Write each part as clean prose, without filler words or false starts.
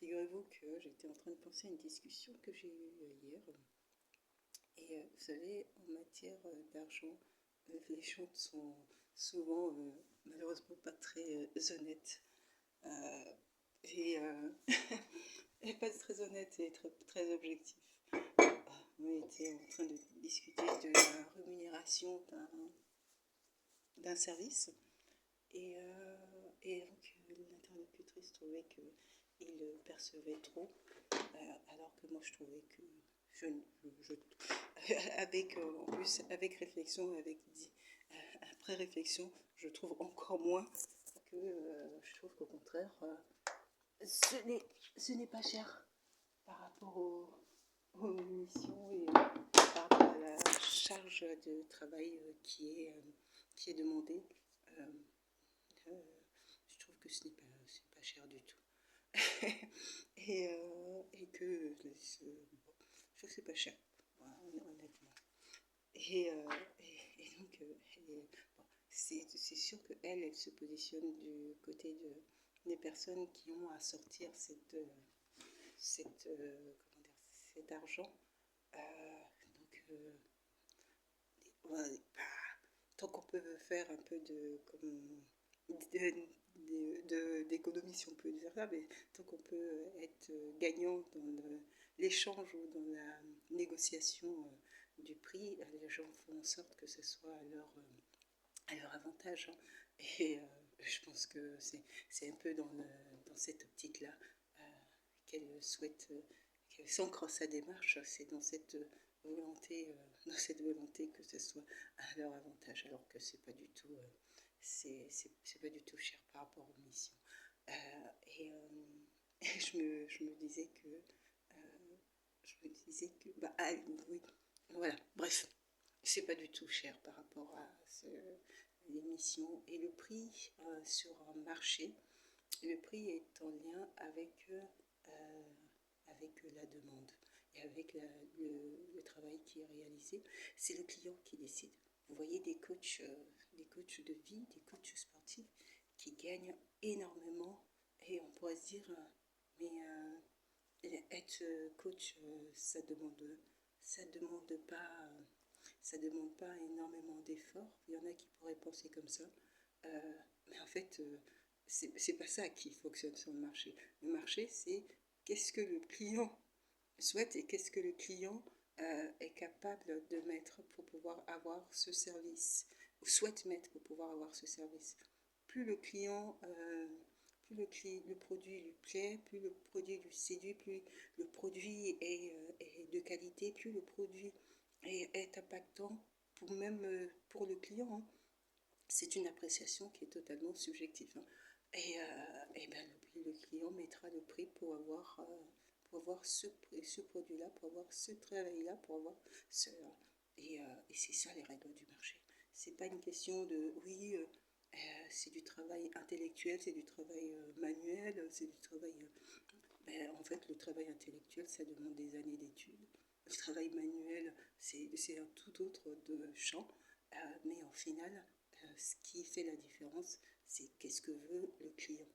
Figurez-vous que j'étais en train de penser à une discussion que j'ai eue hier. Et vous savez, en matière d'argent, les gens sont souvent, malheureusement, pas très honnêtes. Euh, et, et pas très honnêtes et très objectifs. On était en train de discuter de la rémunération d'un service. Et donc, l'interlocutrice trouvait qu'il percevait trop, alors que moi je trouvais que avec, en plus, avec réflexion, après réflexion, je trouve encore moins que je trouve qu'au contraire, ce n'est pas cher par rapport aux missions et par rapport à la charge de travail qui est demandée. Euh, euh, je trouve que c'est pas cher du tout. et que je trouve que c'est pas cher, voilà, honnêtement. Et donc, bon, c'est sûr qu'elle se positionne du côté des personnes qui ont à sortir comment dire, cet argent. Donc, ouais, tant qu'on peut faire un peu d'économie, si on peut dire ça, mais tant qu'on peut être gagnant dans l'échange ou dans la négociation du prix, les gens font en sorte que ce soit à leur avantage. Hein. Et je pense que c'est un peu dans cette optique-là qu'elle souhaite, qu'elle s'ancre sa démarche, c'est dans cette volonté que ce soit à leur avantage, alors que c'est pas du tout, c'est pas du tout cher par rapport aux missions. Euh, et, et je me disais que, bah, oui, voilà, bref, c'est pas du tout cher par rapport à l'émission et le prix sur un marché. Le prix est en lien avec la demande et avec le travail qui est réalisé. C'est le client qui décide. Vous voyez des coachs de vie, des coachs sportifs qui gagnent énormément et on pourrait se dire, mais être coach, ça demande pas énormément d'efforts. Il y en a qui pourraient penser comme ça, mais en fait, c'est pas ça qui fonctionne sur le marché. Le marché, c'est qu'est-ce que le client souhaite et qu'est-ce que le client est capable de mettre pour pouvoir avoir ce service, ou souhaite mettre pour pouvoir avoir ce service. Plus le client, le produit lui plaît, plus le produit lui séduit, plus le produit est de qualité, plus le produit est impactant, pour le client. Hein. C'est une appréciation qui est totalement subjective. Hein. Et ben, le client mettra le prix pour avoir ce produit-là, pour avoir ce travail-là, pour avoir ce... Et c'est ça les règles du marché. C'est pas une question de oui, c'est du travail intellectuel, c'est du travail manuel, c'est du travail. Ben, en fait, le travail intellectuel, ça demande des années d'études. Le travail manuel, c'est un tout autre champ. Mais au final, ce qui fait la différence, c'est qu'est-ce que veut le client.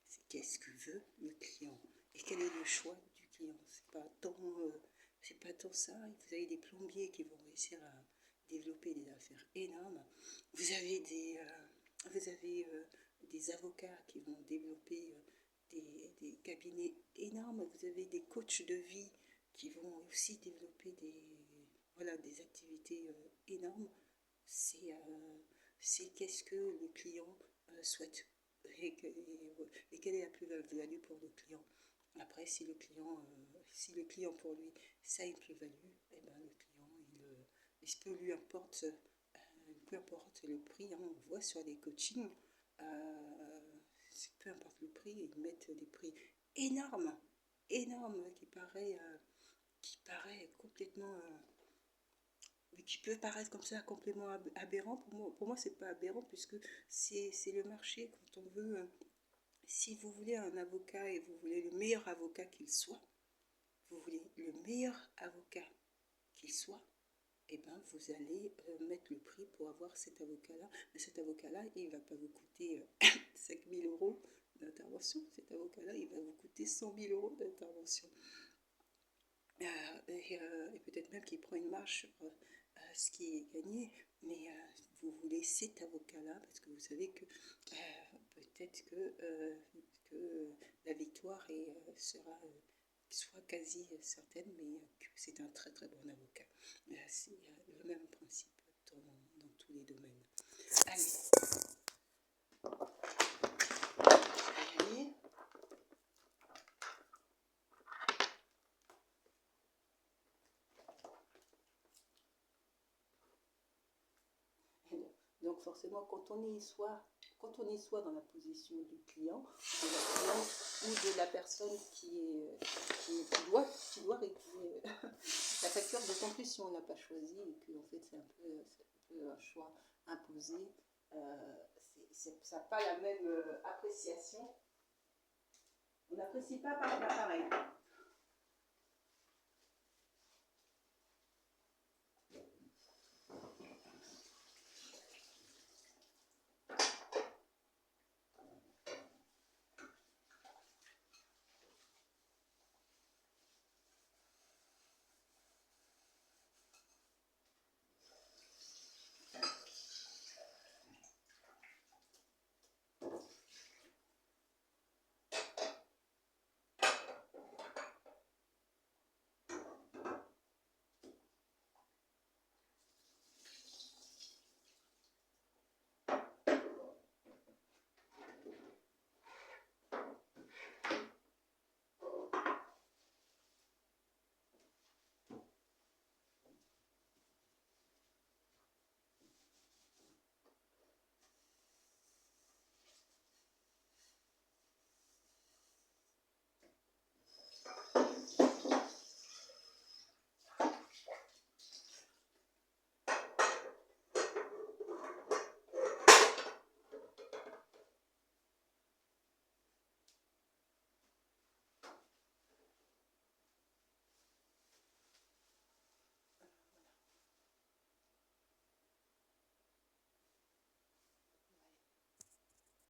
C'est qu'est-ce que veut le client. Et quel est le choix du client. C'est pas tant ça. Vous avez des plombiers qui vont réussir à développer des affaires énormes. Vous avez des avocats qui vont développer des cabinets énormes. Vous avez des coachs de vie qui vont aussi développer des activités énormes. C'est qu'est-ce que le client souhaite et quelle est la plus-value pour le client. Après, si le client pour lui, ça a une plus-value, eh ben, le client, peu importe le prix, hein, on voit sur les coachings, peu importe le prix, ils mettent des prix énormes, énormes, qui paraît complètement... qui peut paraître comme ça complètement aberrant. Pour moi c'est pas aberrant, puisque c'est le marché. Quand on veut, si vous voulez un avocat et vous voulez le meilleur avocat qu'il soit, vous voulez le meilleur avocat qu'il soit, et eh ben vous allez mettre le prix pour avoir cet avocat-là. Mais cet avocat-là, il ne va pas vous coûter 5 000 € d'intervention. Cet avocat avocat-là, il va vous coûter 100 000 euros d'intervention. Et peut-être même qu'il prend une marge sur ce qui est gagné, mais vous voulez cet avocat-là parce que vous savez que peut-être que la victoire sera soit quasi certaine, mais que c'est un très très bon avocat. C'est le même principe dans tous les domaines. Allez. Allez. Donc forcément, quand on est soit dans la position du client, de la cliente ou de la personne qui doit régler la facture, d'autant plus si on n'a pas choisi et que en fait c'est un peu un choix imposé, ça n'a pas la même appréciation. On n'apprécie pas pareil.